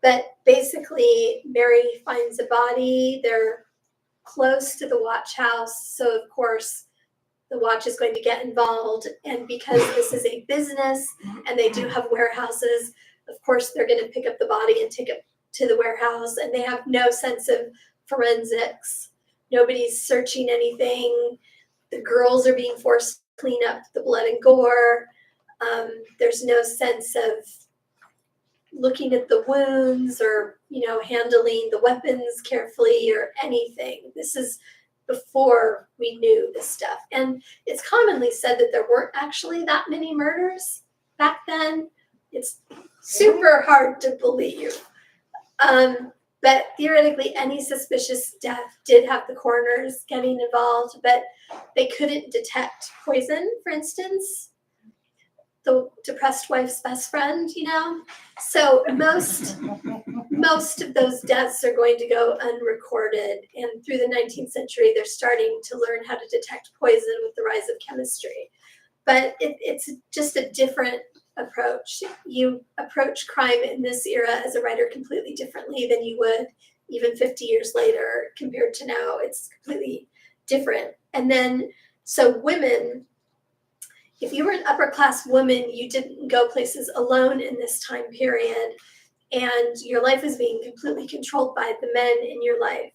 But basically, Mary finds a body. They're close to the watch house. So, of course, the watch is going to get involved. And because this is a business and they do have warehouses, of course, they're going to pick up the body and take it to the warehouse. And they have no sense of forensics. Nobody's searching anything. The girls are being forced to clean up the blood and gore. There's no sense of looking at the wounds or, handling the weapons carefully or anything. This is before we knew this stuff. And it's commonly said that there weren't actually that many murders back then. It's super hard to believe. But theoretically, any suspicious death did have the coroners getting involved, but they couldn't detect poison, for instance, the depressed wife's best friend, you know? So most of those deaths are going to go unrecorded. And through the 19th century, they're starting to learn how to detect poison with the rise of chemistry. But it's just a different approach. You approach crime in this era as a writer completely differently than you would even 50 years later compared to now. It's completely different. And then, so women, if you were an upper class woman, you didn't go places alone in this time period, and your life was being completely controlled by the men in your life.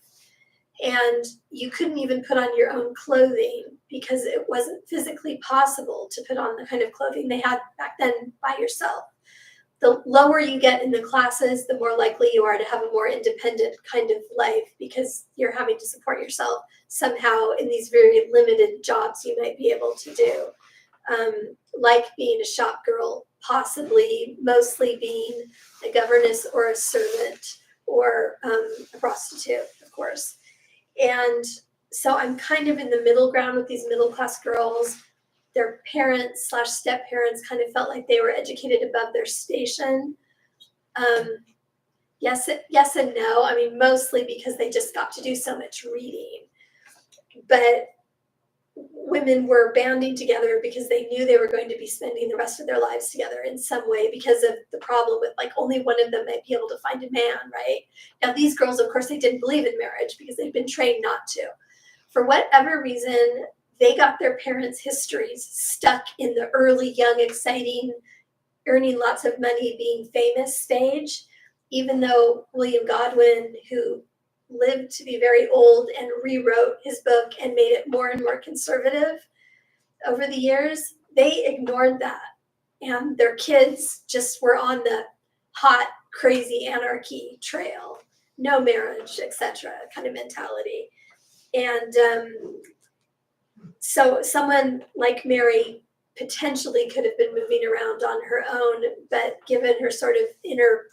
And you couldn't even put on your own clothing because it wasn't physically possible to put on the kind of clothing they had back then by yourself. The lower you get in the classes, the more likely you are to have a more independent kind of life because you're having to support yourself somehow in these very limited jobs you might be able to do. Like being a shop girl, possibly mostly being a governess or a servant or a prostitute, of course. And so I'm kind of in the middle ground with these middle class girls. Their parents / step parents kind of felt like they were educated above their station. Yes and no. I mean, mostly because they just got to do so much reading. But women were banding together because they knew they were going to be spending the rest of their lives together in some way because of the problem with like only one of them might be able to find a man, right? Now these girls, of course, they didn't believe in marriage because they'd been trained not to. For whatever reason, they got their parents' histories stuck in the early, young, exciting, earning lots of money, being famous stage, even though William Godwin, who lived to be very old and rewrote his book and made it more and more conservative over the years, they ignored that. And their kids just were on the hot, crazy anarchy trail, no marriage, etc. kind of mentality. And so someone like Mary potentially could have been moving around on her own, but given her sort of inner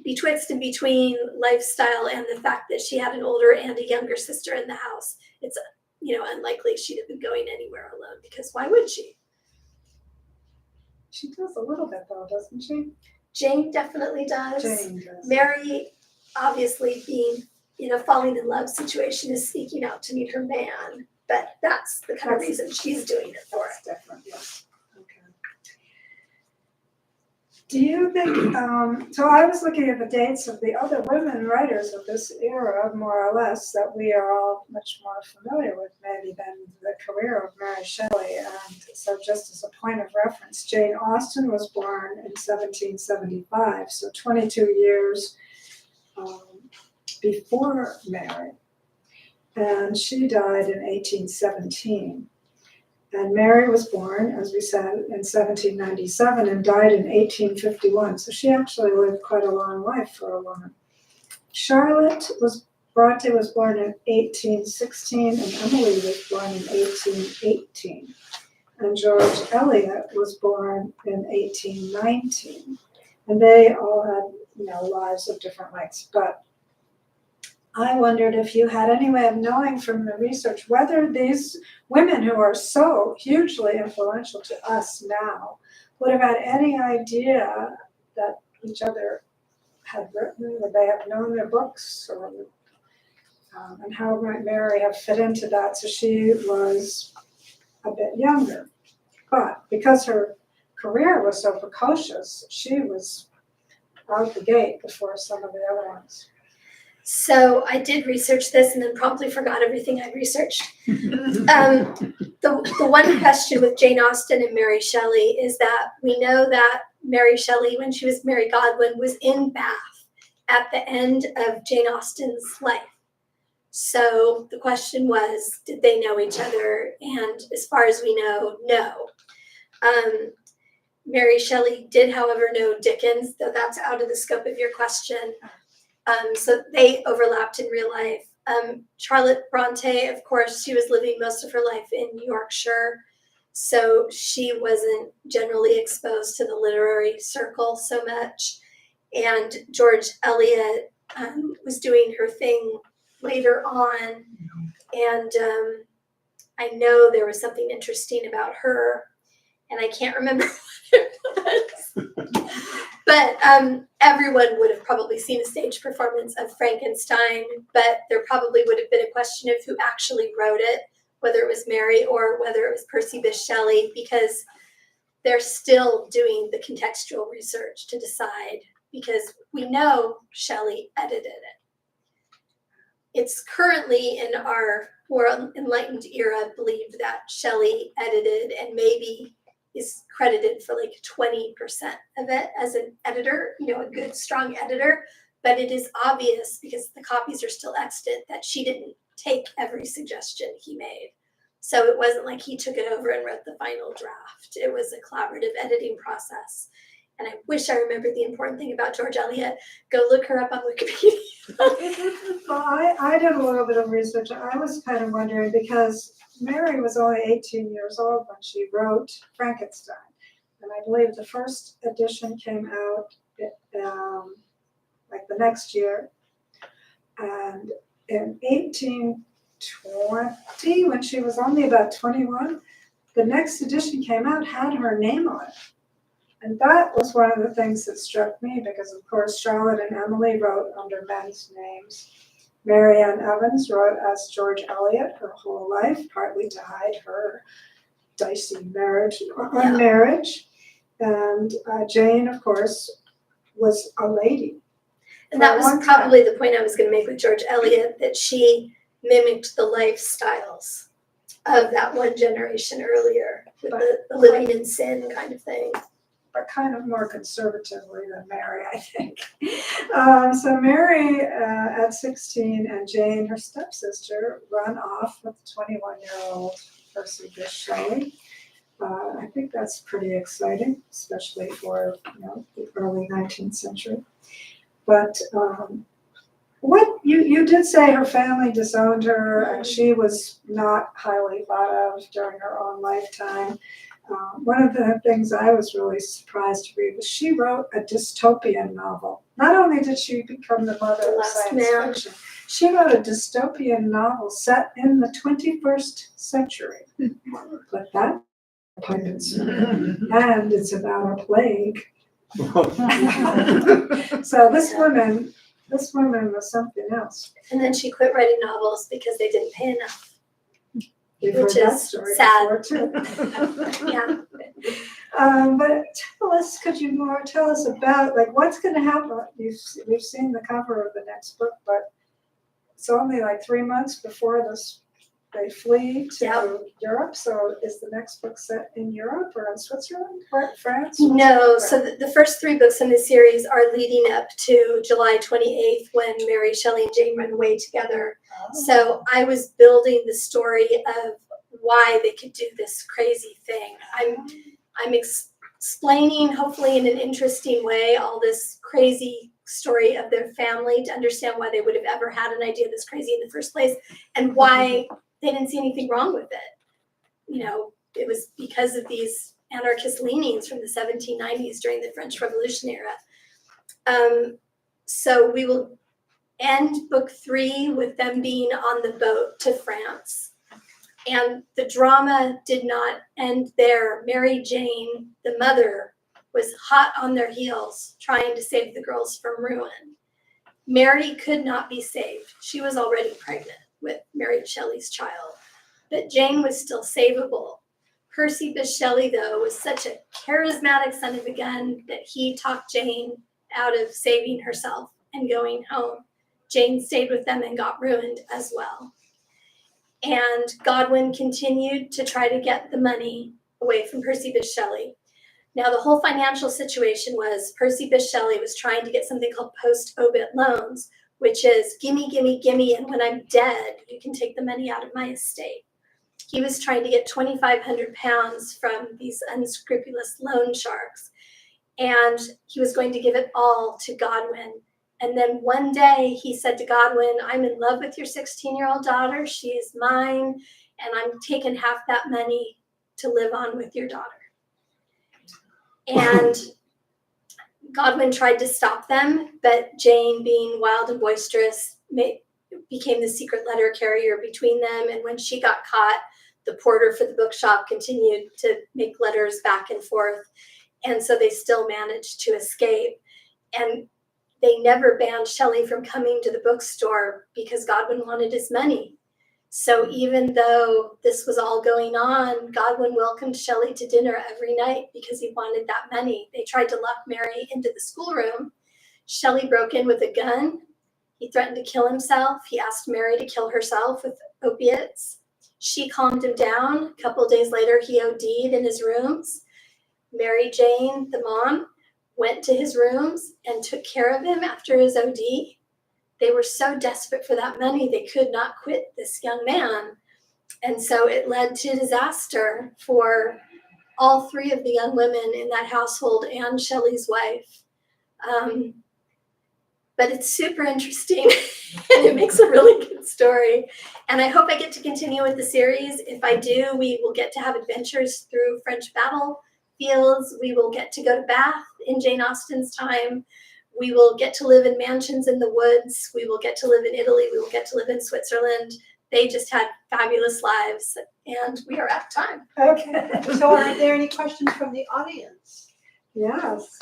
betwixt and between lifestyle and the fact that she had an older and a younger sister in the house, it's unlikely she'd have been going anywhere alone because why would she? She does a little bit though, doesn't she? Jane definitely does. Jane does. Mary, obviously being in a falling in love situation, is sneaking out to meet her man, but that's the kind of reason she's doing it for. That's different, yes. Okay. Do you think, so I was looking at the dates of the other women writers of this era, more or less, that we are all much more familiar with maybe than the career of Mary Shelley. And so just as a point of reference, Jane Austen was born in 1775, so 22 years before Mary. And she died in 1817. And Mary was born, as we said, in 1797 and died in 1851. So she actually lived quite a long life for a woman. Bronte was born in 1816 and Emily was born in 1818. And George Eliot was born in 1819. And they all had, lives of different lengths. But I wondered if you had any way of knowing from the research whether these women who are so hugely influential to us now would have had any idea that each other had written, would they have known their books, or and how might Mary have fit into that? So she was a bit younger. But because her career was so precocious, she was out the gate before some of the other ones. So I did research this and then promptly forgot everything I'd researched. The one question with Jane Austen and Mary Shelley is that we know that Mary Shelley, when she was Mary Godwin, was in Bath at the end of Jane Austen's life. So the question was, did they know each other? And as far as we know, no. Mary Shelley did, however, know Dickens, though that's out of the scope of your question. So they overlapped in real life. Charlotte Bronte, of course, she was living most of her life in Yorkshire, so she wasn't generally exposed to the literary circle so much. and George Eliot was doing her thing later on, and I know there was something interesting about her, and I can't remember what it was. But everyone would have probably seen a stage performance of Frankenstein, but there probably would have been a question of who actually wrote it, whether it was Mary or whether it was Percy Bysshe Shelley, because they're still doing the contextual research to decide, because we know Shelley edited it. It's currently in our more enlightened era believed that Shelley edited and maybe is credited for like 20% of it as an editor, a good, strong editor. But it is obvious, because the copies are still extant, that she didn't take every suggestion he made. So it wasn't like he took it over and wrote the final draft. It was a collaborative editing process. And I wish I remembered the important thing about George Eliot. Go look her up on Wikipedia. Well, I did a little bit of research. I was kind of wondering, because Mary was only 18 years old when she wrote Frankenstein. And I believe the first edition came out like the next year. And in 1820, when she was only about 21, the next edition came out, had her name on it. And that was one of the things that struck me, because of course Charlotte and Emily wrote under men's names. Mary Ann Evans wrote as George Eliot her whole life, partly to hide her dicey marriage. And Jane, of course, was a lady. And that was probably the point I was going to make with George Eliot, that she mimicked the lifestyles of that one generation earlier, with the living in sin kind of thing. But kind of more conservatively than Mary, I think. So Mary, at 16, and Jane, her stepsister, run off with 21-year-old Percy Bysshe Shelley. I think that's pretty exciting, especially for the early 19th century. But what you did say her family disowned her, and she was not highly thought of during her own lifetime. One of the things I was really surprised to read was she wrote a dystopian novel. Not only did she become the mother of science fiction, she wrote a dystopian novel set in the 21st century. But that and it's about a plague. So this woman was something else. And then she quit writing novels because they didn't pay enough. You've Which heard that is story sad. before, too. Yeah. But could you tell us about, like, what's going to happen? We've seen the cover of the next book, but it's only like 3 months before they flee to Europe. So is the next book set in Europe or in Switzerland or France? No, so the first 3 books in the series are leading up to July 28th, when Mary Shelley and Jane run away together. So I was building the story of why they could do this crazy thing. I'm explaining, hopefully in an interesting way, all this crazy story of their family to understand why they would have ever had an idea this crazy in the first place, and why they didn't see anything wrong with it. It was because of these anarchist leanings from the 1790s during the French Revolution era. So we will end book 3 with them being on the boat to France. And the drama did not end there. Mary Jane, the mother, was hot on their heels trying to save the girls from ruin. Mary could not be saved. She was already pregnant with Mary Shelley's child. But Jane was still savable. Percy Bysshe Shelley, though, was such a charismatic son of a gun that he talked Jane out of saving herself and going home. Jane stayed with them and got ruined as well. And Godwin continued to try to get the money away from Percy Bysshe Shelley. Now, the whole financial situation was Percy Bysshe Shelley was trying to get something called post-obit loans, which is gimme, gimme, gimme, and when I'm dead, you can take the money out of my estate. He was trying to get £2,500 from these unscrupulous loan sharks, and he was going to give it all to Godwin. And then one day he said to Godwin, I'm in love with your 16-year-old daughter. She is mine, and I'm taking half that money to live on with your daughter. And Godwin tried to stop them, but Jane, being wild and boisterous, became the secret letter carrier between them. And when she got caught, the porter for the bookshop continued to make letters back and forth. And so they still managed to escape. And they never banned Shelley from coming to the bookstore because Godwin wanted his money. So even though this was all going on, Godwin welcomed Shelley to dinner every night because he wanted that money. They tried to lock Mary into the schoolroom. Shelley broke in with a gun. He threatened to kill himself. He asked Mary to kill herself with opiates. She calmed him down. A couple days later, he OD'd in his rooms. Mary Jane, the mom, went to his rooms and took care of him after his OD. They were so desperate for that money, they could not quit this young man. And so it led to disaster for all three of the young women in that household and Shelley's wife. But it's super interesting and it makes a really good story. And I hope I get to continue with the series. If I do, we will get to have adventures through French battlefields. We will get to go to Bath in Jane Austen's time. We will get to live in mansions in the woods. We will get to live in Italy. We will get to live in Switzerland. They just had fabulous lives, and we are at time. Okay. So are there any questions from the audience? Yes.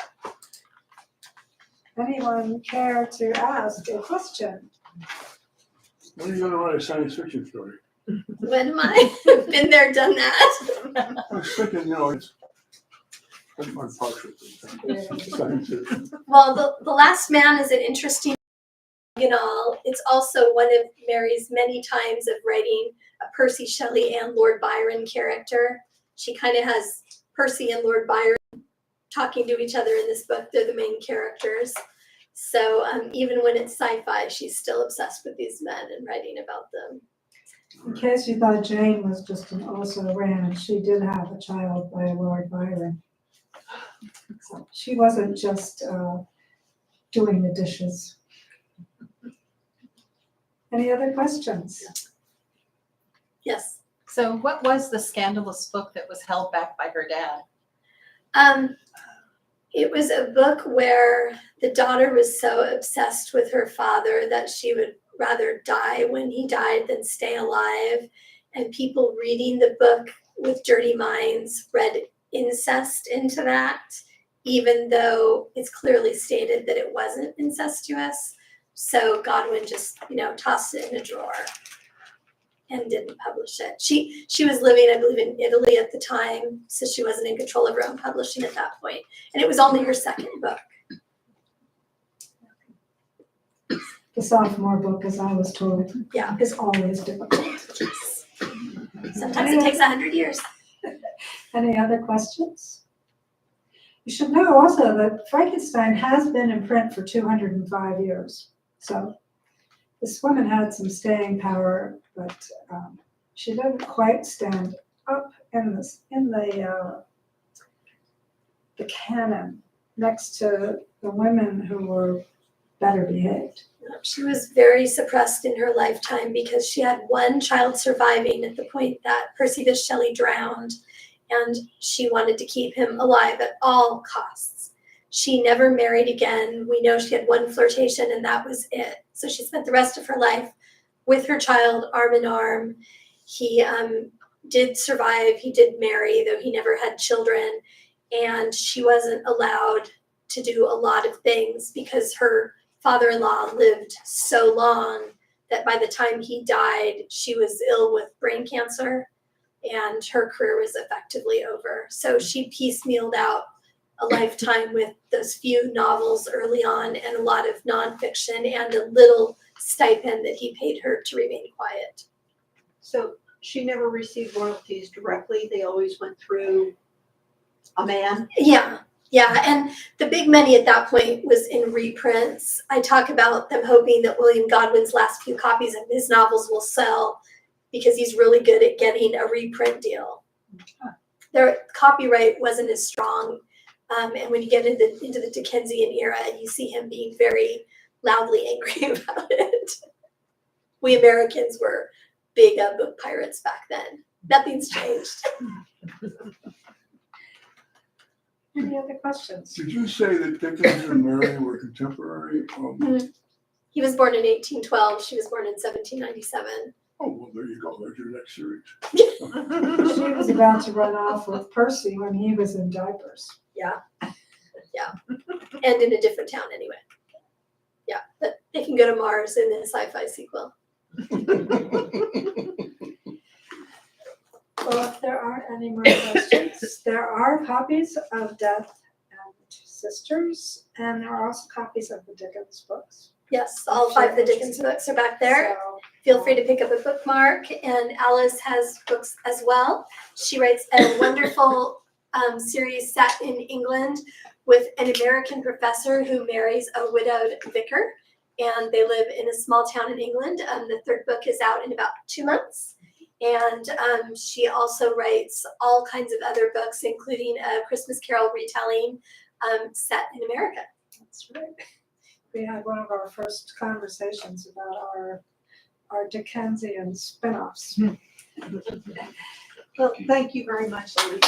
Anyone care to ask a question? When are you gonna write a science fiction story? When am I? Been there, done that. I was thinking, it's my partial science fiction. Well, the Last Man is an interesting, it's also one of Mary's many times of writing a Percy Shelley and Lord Byron character. She kind of has Percy and Lord Byron talking to each other in this book. They're the main characters. So even when it's sci-fi, she's still obsessed with these men and writing about them. In case you thought Jane was just an also ran, she did have a child by Lord Byron. So she wasn't just doing the dishes. Any other questions? Yes. So what was the scandalous book that was held back by her dad? It was a book where the daughter was so obsessed with her father that she would rather die when he died than stay alive. And people reading the book with dirty minds read incest into that, even though it's clearly stated that it wasn't incestuous. So Godwin just, tossed it in a drawer and didn't publish it. She was living, I believe, in Italy at the time, so she wasn't in control of her own publishing at that point. And it was only her second book. The sophomore book, as I was told, Yeah. is always difficult. Sometimes it takes 100 years. Any other questions? You should know also that Frankenstein has been in print for 205 years. So this woman had some staying power, but she didn't quite stand up in the canon next to the women who were better behaved. She was very suppressed in her lifetime because she had one child surviving at the point that Percy Bysshe Shelley drowned, and she wanted to keep him alive at all costs. She never married again. We know she had one flirtation, and that was it. So she spent the rest of her life with her child, arm in arm. He did survive. He did marry, though he never had children. And she wasn't allowed to do a lot of things because her father-in-law lived so long that by the time he died, she was ill with brain cancer and her career was effectively over. So she piecemealed out a lifetime with those few novels early on and a lot of nonfiction and a little stipend that he paid her to remain quiet. So she never received royalties directly. They always went through a man. Yeah, and the big money at that point was in reprints. I talk about them hoping that William Godwin's last few copies of his novels will sell because he's really good at getting a reprint deal. Their copyright wasn't as strong, and when you get into the Dickensian era, you see him being very loudly angry about it. We Americans were big book pirates back then. Nothing's changed. Any other questions? Did you say that Dickens and Mary were contemporary? He was born in 1812. She was born in 1797. Oh, well, there you go. There's your next series. She was about to run off with Percy when he was in diapers. And in a different town anyway. Yeah, but they can go to Mars in the sci-fi sequel. Well, if there aren't any more questions, there are copies of Death and Sisters, and there are also copies of the Dickens books. Yes, all 5 of the Dickens books are back there. So, Feel free to pick up a bookmark, and Alice has books as well. She writes a wonderful series set in England with an American professor who marries a widowed vicar, and they live in a small town in England. The 3rd book is out in about 2 months. And she also writes all kinds of other books, including a Christmas Carol retelling set in America. that's right. We had one of our first conversations about our Dickensian spin-offs. Well, thank you very much, ladies.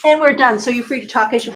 And we're done, so you're free to talk as you